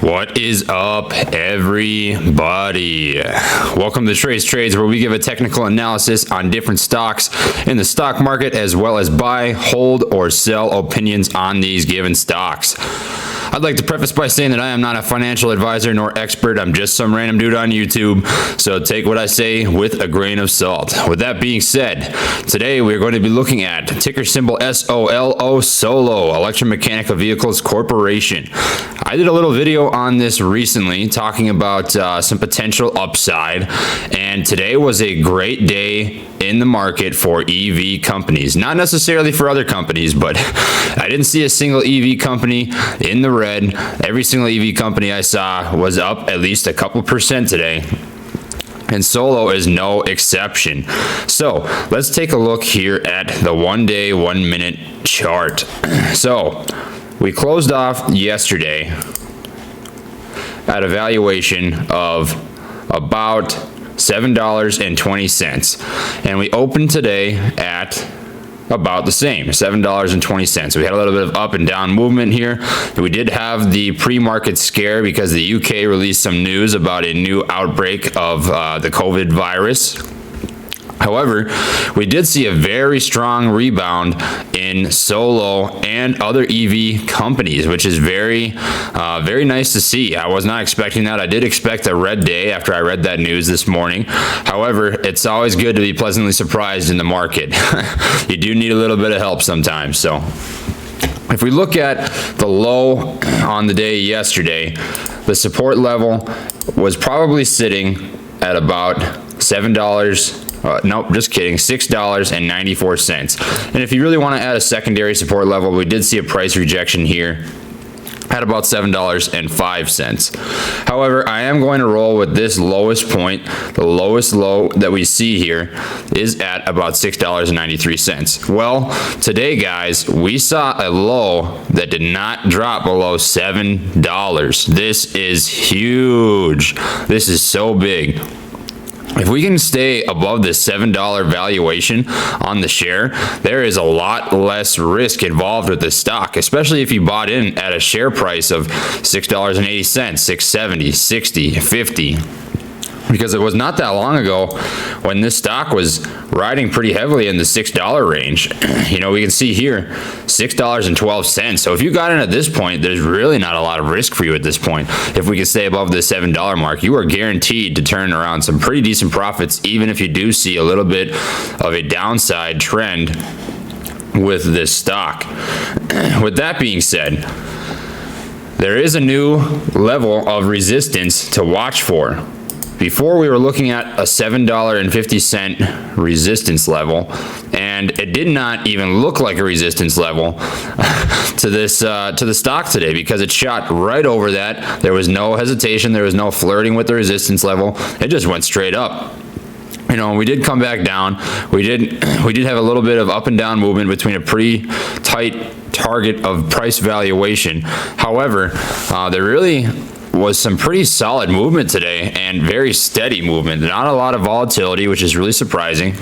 What is up, everybody? Welcome to Trey's Trades, where we give a technical analysis on different stocks in the stock market, as well as buy, hold, or sell opinions on these given stocks. I'd like to preface by saying that I am not a financial advisor nor expert. I'm just some random dude on YouTube, so take what I say with a grain of salt. With that being said, today we're going to be looking at ticker symbol SOLO, Solo, Electromechanical Vehicles Corporation. I did a little video on this recently talking about some potential upside, and today was a great day in the market for EV companies. Not necessarily for other companies, but I didn't see a single EV company in the red. Every single EV company I saw was up at least a couple percent today, and Solo is no exception. So let's take a look here at the 1 day, 1 minute chart. So we closed off yesterday at a valuation of about $7.20, and we opened today at about the same, $7.20. We had a little bit of up and down movement here. We did have the pre-market scare because the UK released some news about a new outbreak of the COVID virus. However, we did see a very strong rebound in Solo and other EV companies, which is very nice to see. I was not expecting that. I did expect a red day after I read that news this morning. However, it's always good to be pleasantly surprised in the market. You do need a little bit of help sometimes. So if we look at the low on the day yesterday, the support level was probably sitting at about $7. Nope, just kidding, $6.94. And if you really want to add a secondary support level, we did see a price rejection here at about $7.05. However, I am going to roll with this lowest point. The lowest low that we see here is at about $6.93. Well, today, guys, we saw a low that did not drop below $7. This is huge. This is so big. If we can stay above the $7 valuation on the share, there is a lot less risk involved with this stock, especially if you bought in at a share price of $6.80, $6.70, $60, $50. Because it was not that long ago when this stock was riding pretty heavily in the $6 range. You know, we can see here, $6.12. So if you got in at this point, there's really not a lot of risk for you at this point. If we can stay above the $7 mark, you are guaranteed to turn around some pretty decent profits, even if you do see a little bit of a downside trend with this stock. With that being said, there is a new level of resistance to watch for. Before, we were looking at a $7.50 resistance level, and it did not even look like a resistance level to this to the stock today, because it shot right over that. There was no hesitation. There was no flirting with the resistance level. It just went straight up. You know, we did come back down. We did have a little bit of up and down movement between a pretty tight target of price valuation. However, there really was some pretty solid movement today and very steady movement. Not a lot of volatility, which is really surprising.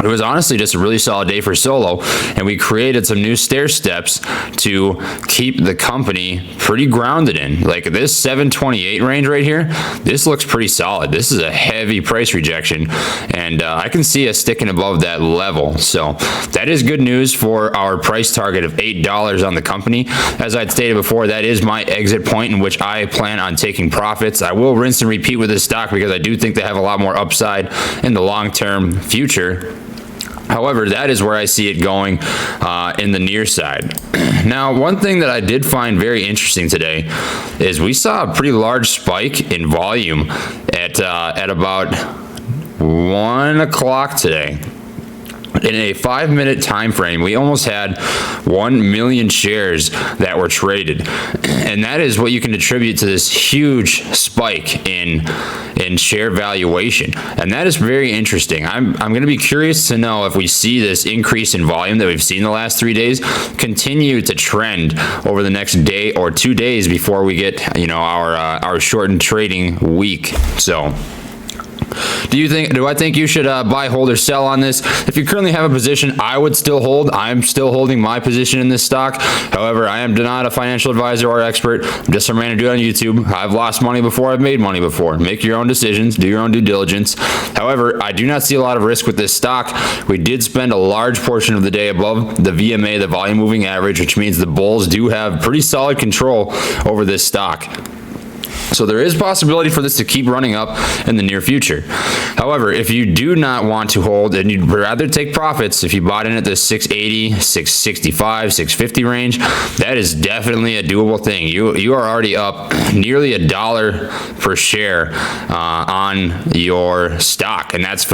It was honestly just a really solid day for Solo, and we created some new stair steps to keep the company pretty grounded in. Like this 728 range right here, this looks pretty solid. This is a heavy price rejection, and I can see us sticking above that level. So that is good news for our price target of $8 on the company. As I'd stated before, that is my exit point in which I plan on taking profits. I will rinse and repeat with this stock because I do think they have a lot more upside in the long-term future. However, that is where I see it going in the near side. Now, one thing that I did find very interesting today is we saw a pretty large spike in volume at about 1 o'clock today. In a 5-minute time frame, we almost had 1 million shares that were traded, and that is what you can attribute to this huge spike in share valuation, and that is very interesting. I'm going to be curious to know if we see this increase in volume that we've seen the last 3 days continue to trend over the next day or 2 days before we get, you know, our shortened trading week. So Do I think you should buy, hold, or sell on this? If you currently have a position, I would still hold. I'm still holding my position in this stock. However, I am not a financial advisor or expert. I'm just some random dude on YouTube. I've lost money before. I've made money before. Make your own decisions. Do your own due diligence. However, I do not see a lot of risk with this stock. We did spend a large portion of the day above the VMA, the volume moving average, which means the bulls do have pretty solid control over this stock. So there is possibility for this to keep running up in the near future. However, if you do not want to hold and you'd rather take profits, if you bought in at the 680, 665, 650 range, that is definitely a doable thing. You are already up nearly $1 per share on your stock, and that's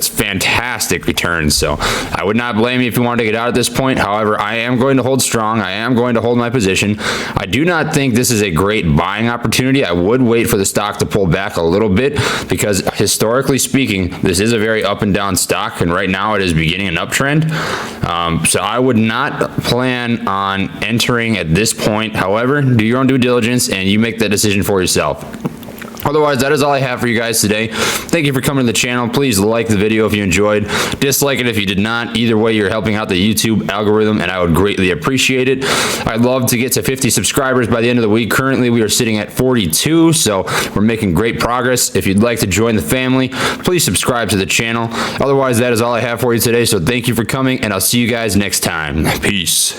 fantastic returns. So I would not blame you if you want to get out at this point. However, I am going to hold strong. I am going to hold my position. I do not think this is a great buying opportunity. I would wait for the stock to pull back a little bit because historically speaking, this is a very up and down stock, and right now it is beginning an uptrend. So I would not plan on entering at this point. However, do your own due diligence and you make that decision for yourself. Otherwise, that is all I have for you guys today. Thank you for coming to the channel. Please like the video if you enjoyed. Dislike it if you did not. Either way, you're helping out the YouTube algorithm, and I would greatly appreciate it. I'd love to get to 50 subscribers by the end of the week. Currently, we are sitting at 42, so we're making great progress. If you'd like to join the family, please subscribe to the channel. Otherwise, that is all I have for you today, so thank you for coming, and I'll see you guys next time. Peace.